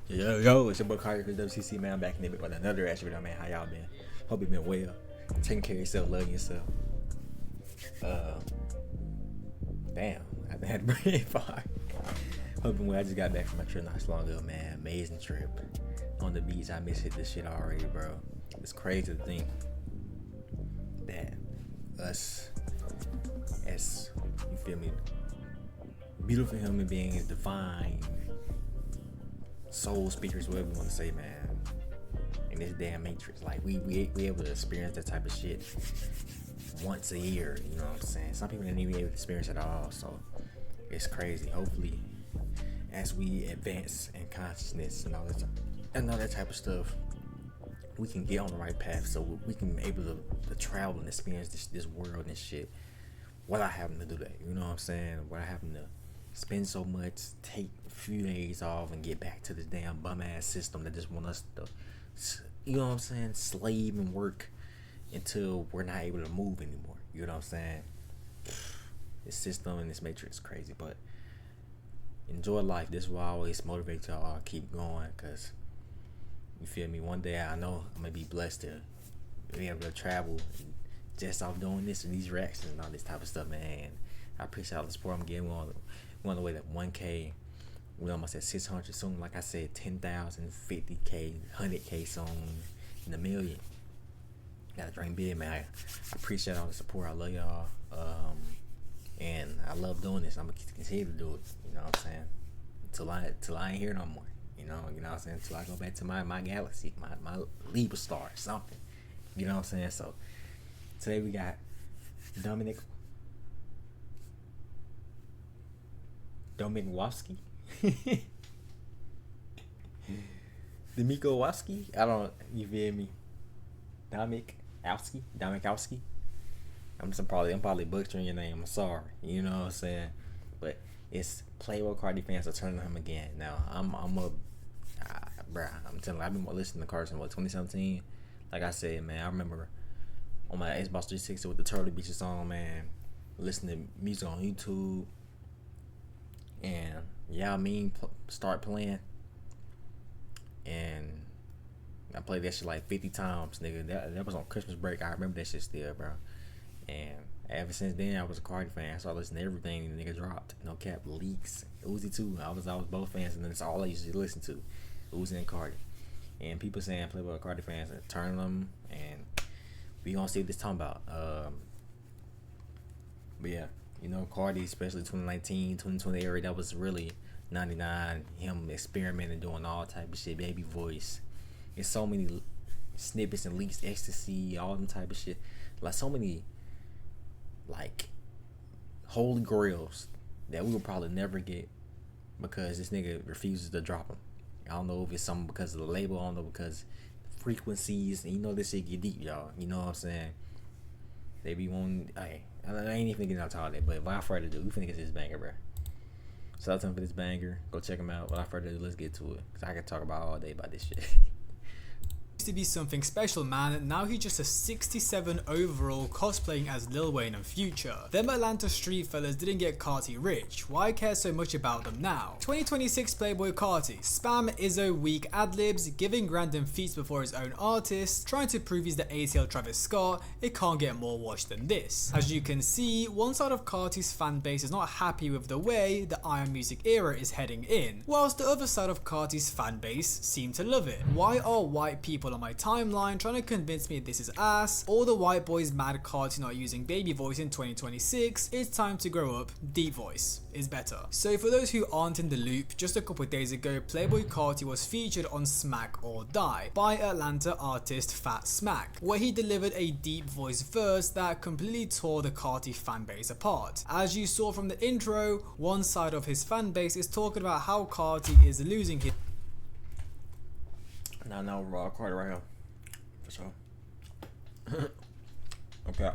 Yo, it's your boy Carti from WCC, man. I'm back in the bit with another action video, man. How y'all been? Hope you been well. Taking care of yourself, loving yourself. Damn, I've been had a brain fart. Hoping well. I just got back from my trip not so long ago, man. Amazing trip. On the beach, I miss this shit already, bro. It's crazy to think that us, as, you feel me, beautiful human beings, divine soul speakers, whatever you want to say, man, in this damn matrix, like we able to experience that type of shit once a year, you know what I'm saying? Some people didn't even able to experience it at all, so it's crazy. Hopefully, as we advance in consciousness and all that type of stuff, we can get on the right path, so we can be able to travel and experience this world and this shit without having to do that. You know what I'm saying? Without having to spend so much, take a few days off, and get back to this damn bum ass system that just want us to, you know what I'm saying, slave and work until we're not able to move anymore. You know what I'm saying? This system and this matrix is crazy, but enjoy life. This is why I always motivate y'all to keep going, cause you feel me. One day I know I'm gonna be blessed to be able to travel just off doing this and these reactions and all this type of stuff, man. I appreciate all the support I'm getting. We're on the way to 1K. We almost at 600 soon. Like I said, 10,000, 50K, 100K soon, in a million. Gotta dream big, man. I appreciate all the support. I love y'all. And I love doing this. I'm gonna continue to do it. You know what I'm saying? Till I ain't here no more. You know what I'm saying? Till I go back to my galaxy, my Libra star or something. You know what I'm saying? So today we got Dominic Wowski. D'Amico Wowski? You feel me? Dominic Wowski. I'm probably butchering your name. I'm sorry. You know what I'm saying? But it's Playboi Carti fans are turning him again. Now I'm telling you, I've been listening to Carti since 2017. Like I said, man, I remember on my Xbox 360 with the Turtle Beaches song, man, listening to music on YouTube, and start playing, and I played that shit like 50 times, nigga. That was on Christmas break. I remember that shit still, bro. And ever since then, I was a Carti fan, so I listened to everything the nigga dropped. No cap, Leaks, Uzi too. I was both fans, and that's all I used to listen to, Uzi and Carti. And people saying Playboi Carti fans are turning them, and we gonna see what this talking about. But yeah, you know, Carti, especially 2019, 2020 area, that was really 99. Him experimenting, doing all type of shit, baby voice. There's so many snippets and leaks, ecstasy, all them type of shit. Like so many, like, holy grails that we will probably never get because this nigga refuses to drop them. I don't know if it's something because of the label. I don't know because frequencies. And you know this shit get deep, y'all. You know what I'm saying? They be wanting. Hey, I ain't even getting out to all that. But without further ado, we finna get this banger, bro. Shout out to him for this banger. Go check him out. Without further ado, let's get to it. Cause I can talk about all day about this shit. To be something special, man. Now he's just a 67 overall, cosplaying as Lil Wayne and Future. Them Atlanta street fellas didn't get Carti rich. Why care so much about them now? 2026 Playboi Carti. Spam Izzo weak ad-libs, giving random feats before his own artists, trying to prove he's the ATL Travis Scott. It can't get more washed than this. As you can see, one side of Carti's fan base is not happy with the way the Iron Music era is heading in, whilst the other side of Carti's fan base seem to love it. Why are white people on my timeline trying to convince me this is ass? All the white boys mad Carti not using baby voice in 2026. It's time to grow up. Deep voice is better. So for those who aren't in the loop, just a couple of days ago, Playboi Carti was featured on Smack or Die by Atlanta artist Fat Smack, where he delivered a deep voice verse that completely tore the Carti fanbase apart. As you saw from the intro, one side of his fanbase is talking about how Carti is losing his No, raw Carti right here. For sure. Okay.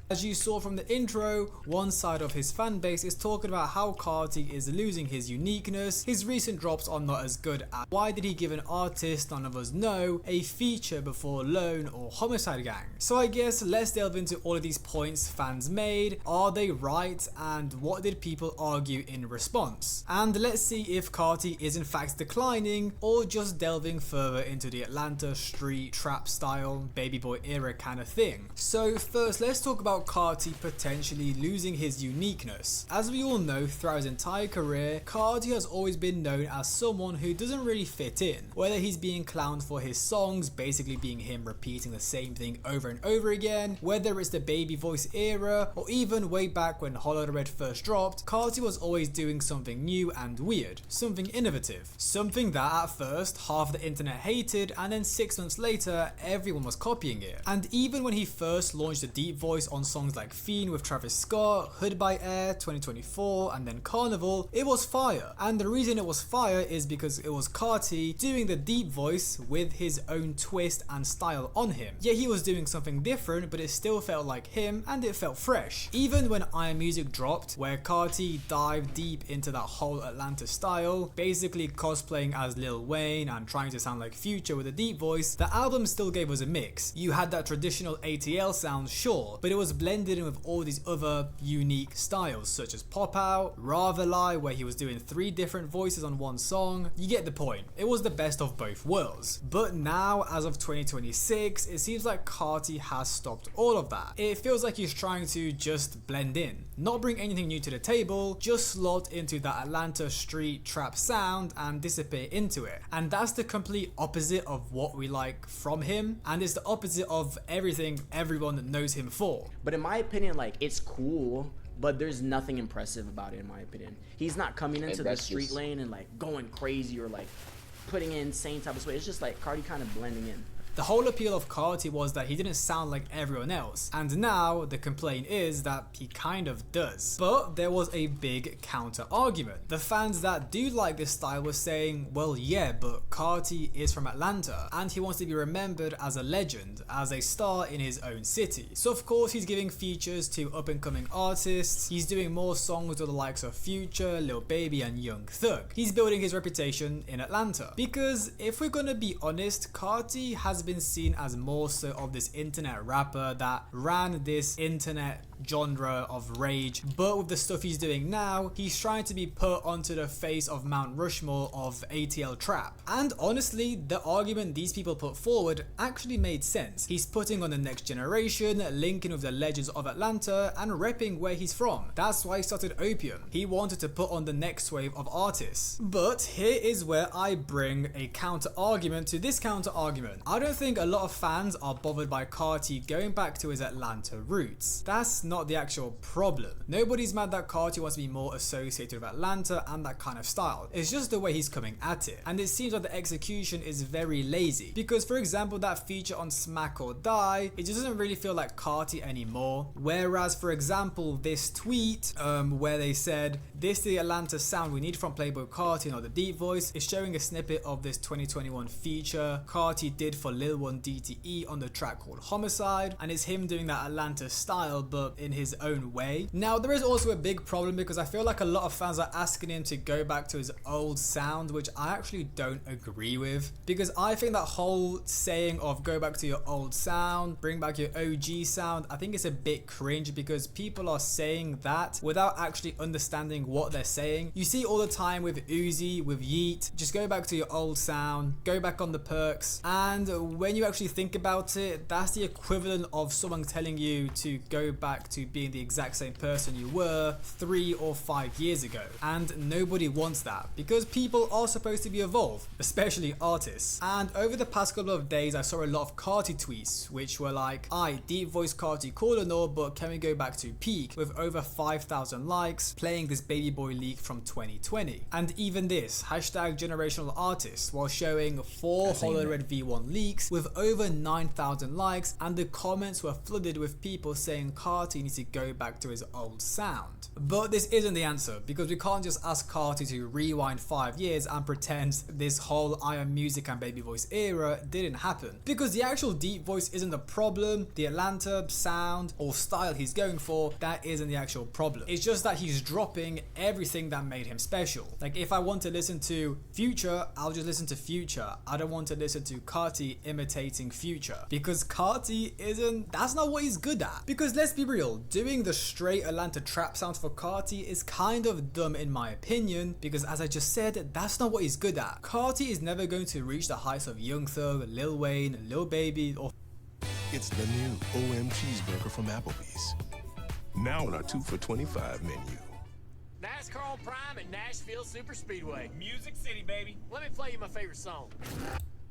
As you saw from the intro, one side of his fan base is talking about how Carti is losing his uniqueness, his recent drops are not as good as why did he give an artist none of us know a feature before Lone or Homicide Gang. So I guess let's delve into all of these points fans made, are they right, and what did people argue in response? And let's see if Carti is in fact declining or just delving further into the Atlanta street trap style baby boy era kind of thing. So first let's talk about Carti potentially losing his uniqueness. As we all know, throughout his entire career, Carti has always been known as someone who doesn't really fit in, whether he's being clowned for his songs basically being him repeating the same thing over and over again, whether it's the baby voice era or even way back when Hollow the Red first dropped, Carti was always doing something new and weird, something innovative, something that at first half the internet hated and then 6 months later everyone was copying it. And even when he first launched the deep voice on songs like Fiend with Travis Scott, Hood by Air, 2024 and then Carnival, it was fire. And the reason it was fire is because it was Carti doing the deep voice with his own twist and style on him. Yeah, he was doing something different, but it still felt like him and it felt fresh. Even when Iron Music dropped, where Carti dived deep into that whole Atlanta style, basically cosplaying as Lil Wayne and trying to sound like Future with a deep voice, the album still gave us a mix. You had that traditional ATL sound, sure, but it was blended in with all these other unique styles such as Pop Out, Rather Lie, where he was doing 3 different voices on one song. You get the point. It was the best of both worlds. But now, as of 2026, it seems like Carti has stopped all of that. It feels like he's trying to just blend in, not bring anything new to the table, just slot into that Atlanta street trap sound and disappear into it. And that's the complete opposite of what we like from him, and it's the opposite of everything everyone knows him for. But in my opinion, like, it's cool, but there's nothing impressive about it in my opinion. He's not coming into the street lane and like going crazy or like putting in insane type of sway. It's just like Carti kind of blending in. The whole appeal of Carti was that he didn't sound like everyone else, and now the complaint is that he kind of does. But there was a big counter argument. The fans that do like this style were saying, well yeah, but Carti is from Atlanta and he wants to be remembered as a legend, as a star in his own city. So of course he's giving features to up and coming artists, he's doing more songs with the likes of Future, Lil Baby and Young Thug. He's building his reputation in Atlanta. Because if we're gonna be honest, Carti has been seen as more so of this internet rapper that ran this internet genre of rage, but with the stuff he's doing now, he's trying to be put onto the face of Mount Rushmore of ATL trap. And honestly, the argument these people put forward actually made sense. He's putting on the next generation, linking with the legends of Atlanta and repping where he's from. That's why he started Opium. He wanted to put on the next wave of artists. But here is where I bring a counter argument to this counter argument. I don't think a lot of fans are bothered by Carti going back to his Atlanta roots. That's not the actual problem. Nobody's mad that Carti wants to be more associated with Atlanta and that kind of style. It's just the way he's coming at it. And it seems like the execution is very lazy. Because for example, that feature on Smack or Die, it just doesn't really feel like Carti anymore. Whereas for example, this tweet where they said, this is the Atlanta sound we need from Playboi Carti, not the deep voice, is showing a snippet of this 2021 feature Carti did for Lil One DTE on the track called Homicide, and it's him doing that Atlanta style but in his own way. Now there is also a big problem because I feel like a lot of fans are asking him to go back to his old sound, which I actually don't agree with, because I think that whole saying of go back to your old sound, bring back your OG sound, I think it's a bit cringe because people are saying that without actually understanding what they're saying. You see all the time with Uzi, with Yeet, just go back to your old sound, go back on the perks, and when you actually think about it, that's the equivalent of someone telling you to go back to being the exact same person you were 3 or 5 years ago. And nobody wants that because people are supposed to be evolved, especially artists. And over the past couple of days, I saw a lot of Carti tweets which were like, "Aye, deep voice Carti cool and all, but can we go back to peak?" with over 5,000 likes playing this Baby Boy leak from 2020. And even this hashtag generational artist, while showing 4 Hollow Red V1 leaks weeks with over 9,000 likes, and the comments were flooded with people saying Carti needs to go back to his old sound. But this isn't the answer, because we can't just ask Carti to rewind 5 years and pretend this whole I Am Music and Baby Voice era didn't happen. Because the actual deep voice isn't the problem, the Atlanta sound or style he's going for, that isn't the actual problem. It's just that he's dropping everything that made him special. Like if I want to listen to Future, I'll just listen to Future. I don't want to listen to Carti imitating Future, because Carti that's not what he's good at. Because let's be real, doing the straight Atlanta trap sound for Carti is kind of dumb in my opinion, because as I just said, that's not what he's good at. Carti is never going to reach the heights of Young Thug, Lil Wayne, Lil Baby, or It's the new OM cheeseburger from Applebee's. Now on our 2 for $25 menu. NASCAR on Prime at Nashville Super Speedway. Music City, baby. Let me play you my favorite song.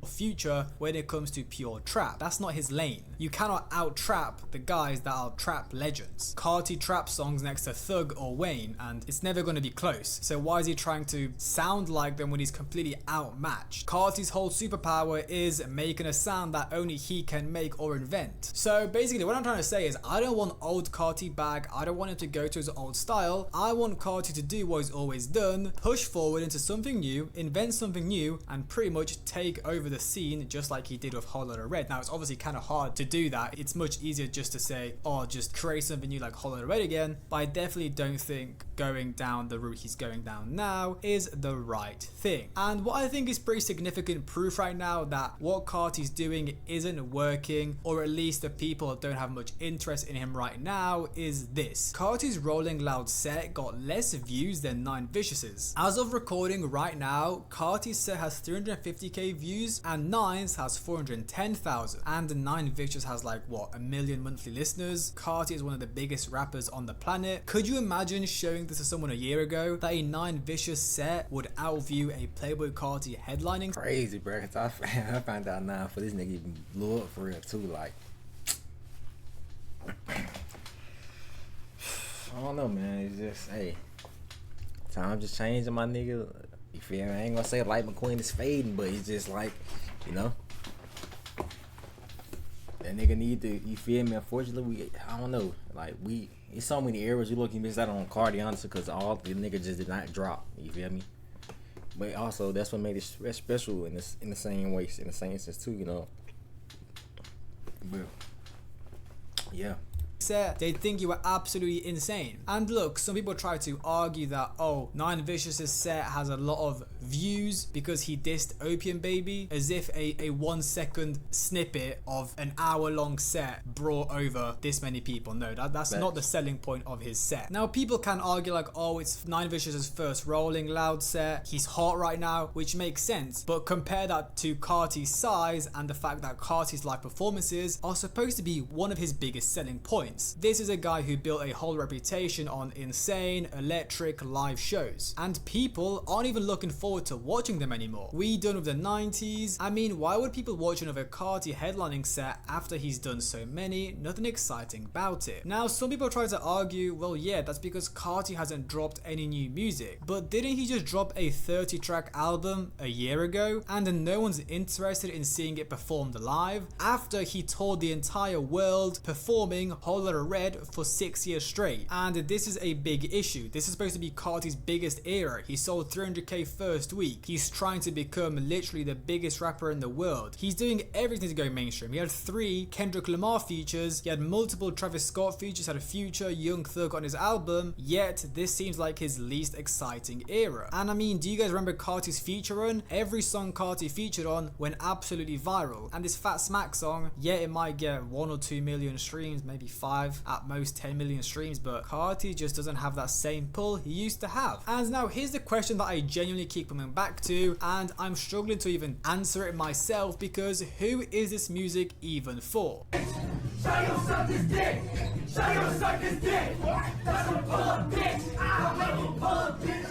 Future when it comes to pure trap. That's not his lane. You cannot out trap the guys that are trap legends. Carti trap songs next to Thug or Wayne, and it's never going to be close. So why is he trying to sound like them when he's completely outmatched? Carti's whole superpower is making a sound that only he can make or invent. So basically what I'm trying to say is I don't want old Carti back. I don't want him to go to his old style. I want Carti to do what he's always done, push forward into something new, invent something new, and pretty much take over the scene just like he did with Whole Lotta Red. Now it's obviously kind of hard to do that. It's much easier just to say, oh, just create something new like Whole Lotta Red again, but I definitely don't think going down the route he's going down now is the right thing. And what I think is pretty significant proof right now that what Carti's doing isn't working, or at least the people that don't have much interest in him right now, is this. Carti's Rolling Loud set got less views than 9 Vicious's. As of recording right now, Carti's set has 350k views and 9's has 410,000, and 9 Vicious has like what, 1 million monthly listeners. Carti is one of the biggest rappers on the planet. Could you imagine showing this to someone a year ago that a 9 Vicious set would outview a Playboi Carti headlining? Crazy, bro. Cause I found out now for this nigga even blew up for real too. Like, I don't know, man. It's just, hey, time just changing, my nigga. You feel me? I ain't gonna say Light McQueen is fading, but it's just like, you know, that nigga need to, you feel me? Unfortunately, I don't know. Like, it's so many eras you look, you miss out on Carti, honestly, because all the nigga just did not drop. You feel me? But also, that's what made it special in the same way, in the same sense too, you know. But yeah. Set, they'd think you were absolutely insane. And look, some people try to argue that, oh, 9 Vicious's set has a lot of views because he dissed Opium Baby, as if a 1 second snippet of an hour-long set brought over this many people. No, that's not the selling point of his set. Now, people can argue like, oh, it's 9 Vicious's first Rolling Loud set, he's hot right now, which makes sense, but compare that to Carti's size and the fact that Carti's live performances are supposed to be one of his biggest selling points. This is a guy who built a whole reputation on insane, electric live shows, and people aren't even looking forward to watching them anymore. We done with the 90s. I mean, why would people watch another Carti headlining set after he's done so many? Nothing exciting about it. Now, some people try to argue, well, yeah, that's because Carti hasn't dropped any new music, but didn't he just drop a 30-track album a year ago, and no one's interested in seeing it performed live after he toured the entire world performing Whole Lotta Red for 6 years straight? And this is a big issue. This is supposed to be Carti's biggest era. He sold 300k first week. He's trying to become literally the biggest rapper in the world. He's doing everything to go mainstream. He had 3 Kendrick Lamar features. He had multiple Travis Scott features, had a Future, Young Thug on his album. Yet this seems like his least exciting era. And I mean, do you guys remember Carti's feature run? Every song Carti featured on went absolutely viral. And this Fat Smack song, yeah, it might get 1 or 2 million streams, maybe 5, at most 10 million streams, but Carti just doesn't have that same pull he used to have. And now here's the question that I genuinely keep coming back to, and I'm struggling to even answer it myself, because who is this music even for? Show you suck this dick. Show you suck this dick. That's a pull up bitch. Pull up bitch.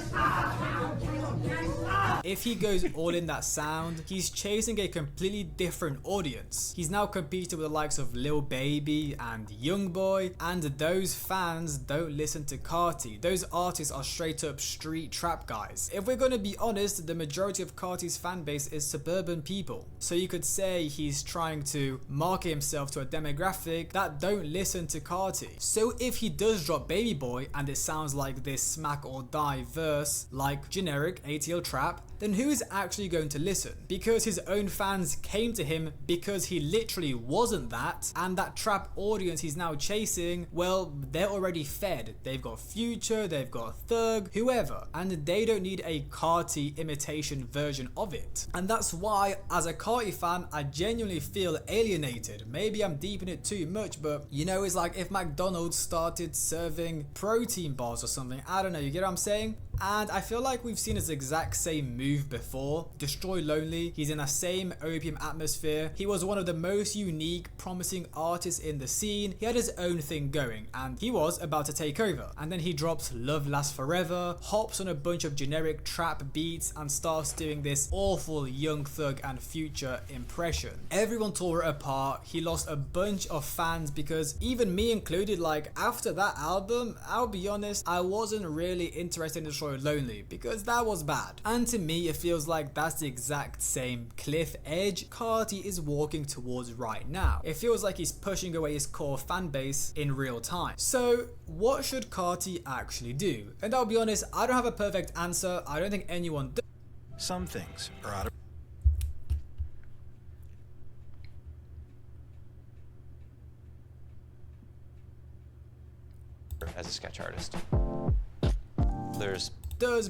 if he goes all in that sound, he's chasing a completely different audience. He's now competing with the likes of Lil Baby and Youngboy, and those fans don't listen to Carti. Those artists are straight up street trap guys. If we're gonna be honest, the majority of Carti's fan base is suburban people. So you could say he's trying to market himself to a demographic that don't listen to Carti. So if he does drop Baby Boy and it sounds like this smack or die verse like generic ATL trap, then who is actually going to listen? Because his own fans came to him because he literally wasn't that, and that trap audience he's now chasing, well, they're already fed. They've got Future, they've got Thug, whoever, and they don't need a Carti imitation version of it. And that's why, as a Carti fan, I genuinely feel alienated. Maybe I'm deep in it too much, but you know, it's like if McDonald's started serving protein bars or something. I don't know, you get what I'm saying? And I feel like we've seen his exact same move before. Destroy Lonely, he's in that same opium atmosphere. He was one of the most unique, promising artists in the scene. He had his own thing going and he was about to take over. And then he drops Love Lasts Forever, hops on a bunch of generic trap beats and starts doing this awful Young Thug and Future impression. Everyone tore it apart. He lost a bunch of fans because even me included, like after that album, I'll be honest, I wasn't really interested in Destroy Lonely because that was bad. And to me it feels like that's the exact same cliff edge Carti is walking towards right now. It feels like he's pushing away his core fan base in real time. So what should Carti actually do? And I'll be honest, I don't have a perfect answer. I don't think anyone does. Some things are out of as a sketch artist. There's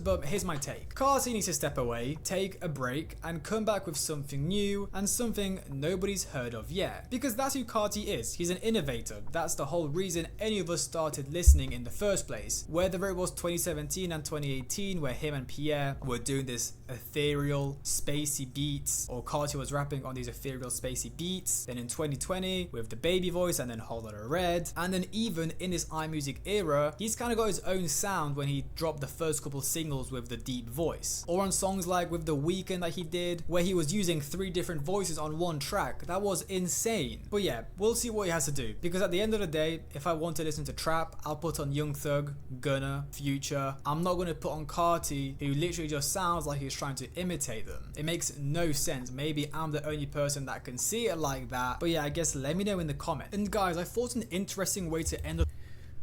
But here's my take. Carti needs to step away, take a break, and come back with something new and something nobody's heard of yet. Because that's who Carti is. He's an innovator. That's the whole reason any of us started listening in the first place. Whether it was 2017 and 2018 where him and Pierre were doing this ethereal, spacey beats, or Carti was rapping on these ethereal, spacey beats. Then in 2020 with the baby voice and then Whole Lotta Red. And then even in this iMusic era, he's kind of got his own sound when he dropped the first couple singles with the deep voice, or on songs like with The Weeknd that he did where he was using 3 different voices on one track. That was insane. But yeah, we'll see what he has to do, because at the end of the day, if I want to listen to trap, I'll put on Young Thug, Gunna, Future. I'm not going to put on Carti, who literally just sounds like he's trying to imitate them. It makes no sense. Maybe I'm the only person that can see it like that, but yeah, I guess let me know in the comments. And guys, I thought an interesting way to end up.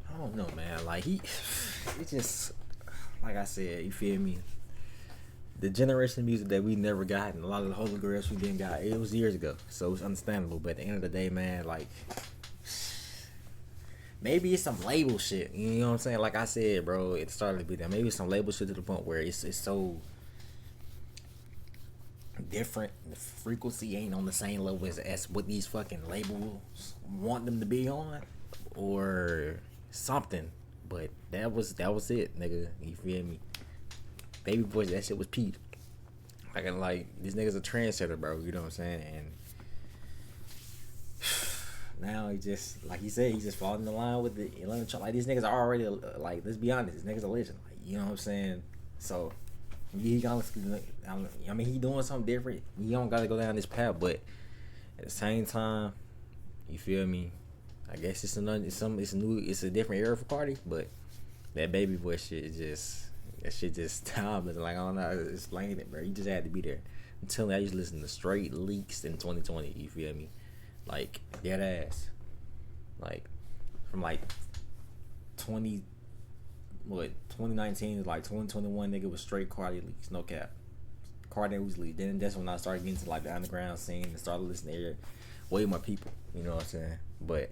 I don't know, man. Like it just, like I said, you feel me? The generation of music that we never got, and a lot of the holy grails we didn't got, it was years ago, so it's understandable. But at the end of the day, man, like maybe it's some label shit. You know what I'm saying? Like I said, bro, it started to be that. Maybe it's some label shit to the point where it's so different. The frequency ain't on the same level as what these fucking labels want them to be on, or something. But that was it, nigga. You feel me? Baby Boy, that shit was Pete. Like this nigga's a trendsetter, bro. You know what I'm saying? And now he just, like he said, he's just falling in line with the 11 chart. Like these niggas are already, like, let's be honest, this nigga's a legend. Like, you know what I'm saying? So he got, I mean, he doing something different. You don't gotta go down this path, but at the same time, you feel me? I guess it's a different era for Carti, but that Baby Boy shit is just, that shit just timeless. Like, I don't know how to explain it, bro. You just had to be there. I'm telling you, I used to listen to straight leaks in 2020. You feel me? Like dead ass. Like from like 2019 to like 2021, nigga, was straight Carti leaks, no cap. Carti was leaked. Then that's when I started getting to like the underground scene and started listening to way more people. You know what I'm saying? But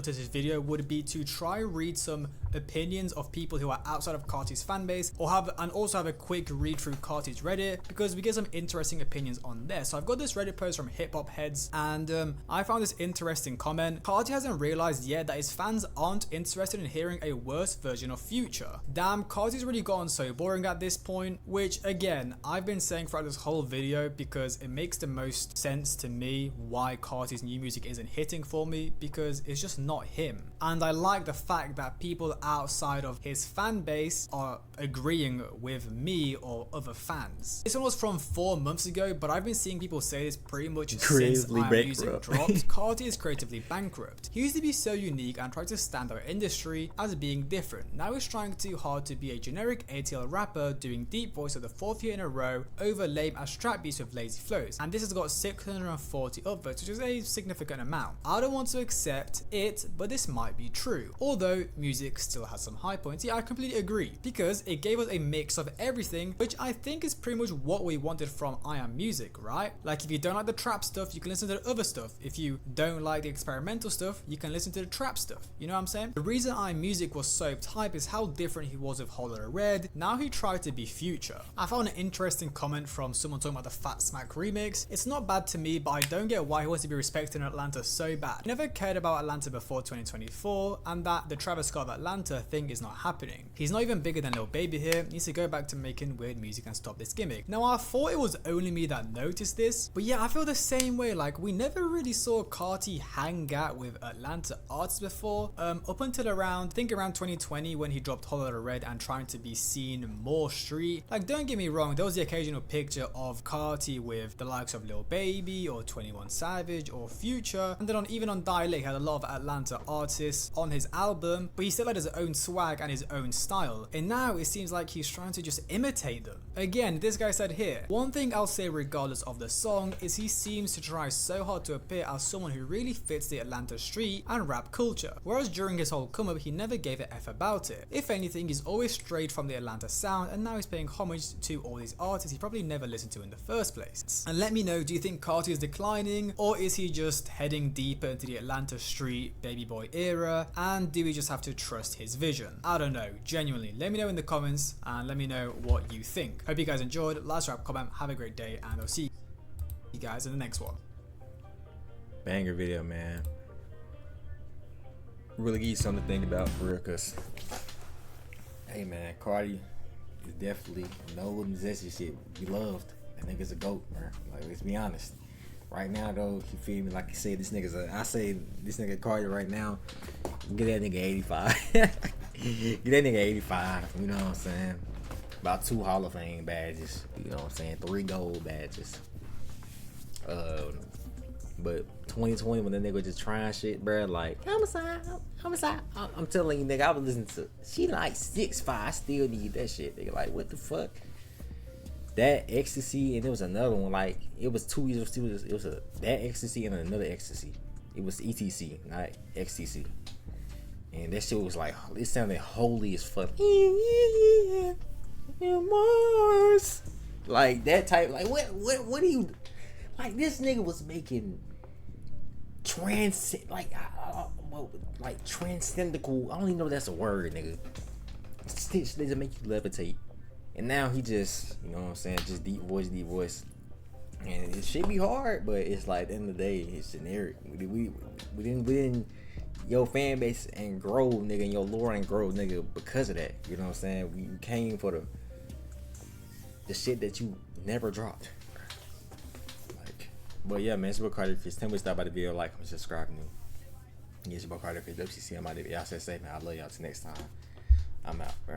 to this video would be to try read some opinions of people who are outside of Carti's fan base, or also have a quick read through Carti's Reddit, because we get some interesting opinions on there. So I've got this Reddit post from Hip Hop Heads, and I found this interesting comment. Carti hasn't realized yet that his fans aren't interested in hearing a worse version of Future. Damn, Carti's really gotten so boring at this point, which again, I've been saying throughout this whole video, because it makes the most sense to me why Carti's new music isn't hitting for me, because it's just not not him. And I like the fact that people outside of his fan base are agreeing with me or other fans. This one was from 4 months ago, but I've been seeing people say this pretty much since I Am Music dropped. Carti is creatively bankrupt. He used to be so unique and tried to stand our industry as being different. Now he's trying too hard to be a generic ATL rapper doing deep voice for the 4th year in a row over lame as trap beats with lazy flows. And this has got 640 upvotes, which is a significant amount. I don't want to accept it, but this might be true. Although music still has some high points. Yeah, I completely agree, because it gave us a mix of everything, which I think is pretty much what we wanted from I Am Music, right? Like if you don't like the trap stuff, you can listen to the other stuff. If you don't like the experimental stuff, you can listen to the trap stuff. You know what I'm saying? The reason I Am Music was so hype is how different he was with Holler Red. Now he tried to be Future. I found an interesting comment from someone talking about the Fat Smack remix. It's not bad to me, but I don't get why he wants to be respected in Atlanta so bad. I never cared about Atlanta before 2024, and that the Travis Scott of Atlanta thing is not happening. He's not even bigger than Lil Baby here. He needs to go back to making weird music and stop this gimmick. Now I thought it was only me that noticed this, but yeah, I feel the same way. Like we never really saw Carti hang out with Atlanta artists before, up until around, I think around 2020 when he dropped Holler Red and trying to be seen more street. Like don't get me wrong, there was the occasional picture of Carti with the likes of Lil Baby or 21 Savage or Future, and then even on Dilate he had a lot of Atlanta artists on his album, but he still had his own swag and his own style, and now it seems like he's trying to just imitate them. Again, this guy said here, one thing I'll say regardless of the song is he seems to try so hard to appear as someone who really fits the Atlanta street and rap culture, whereas during his whole come up he never gave a F about it. If anything, he's always strayed from the Atlanta sound, and now he's paying homage to all these artists he probably never listened to in the first place. And let me know, do you think Carti is declining, or is he just heading deeper into the Atlanta street baby boy era, and do we just have to trust his vision? I don't know, genuinely. Let me know in the comments and let me know what you think. Hope you guys enjoyed. Last rap comment, have a great day, and I'll see you guys in the next one. Banger video, man. Really give you something to think about for real, cause hey man, Carti is definitely no necessity shit. Be loved. That nigga's a GOAT, bro. Like let's be honest. Right now though, you feel me? Like you said, this nigga Carti right now, get that nigga 85. Get that nigga 85. You know what I'm saying? About 2 Hall of Fame badges. You know what I'm saying? 3 gold badges. But 2020 when that nigga was just trying shit, bro, like homicide. I'm telling you, nigga, I was listening to she like 6'5", I still need that shit, nigga. Like what the fuck? That Ecstasy, and there was another one, like it was 2 years. It was that Ecstasy and another Ecstasy. It was ETC, not XTC. And that shit was like, it sounded holy as fuck. Mars. Like that type, like what do you, like this nigga was making transcendental, I don't even know if that's a word, nigga. Stitch doesn't make you levitate. And now he just, you know what I'm saying, just deep voice. And it should be hard, but it's like at the end of the day, it's generic. We didn't your fan base and grow, nigga, and your lore and grow, nigga, because of that. You know what I'm saying? We came for the shit that you never dropped. Like, but yeah, man, it's your boy Carti Fish. Tell me stop by the video, like, and subscribe to me. Yeah, it's your boy Carti Fish. WCC, I'm out of here. Y'all stay safe, man. I love y'all. Till next time. I'm out, bro.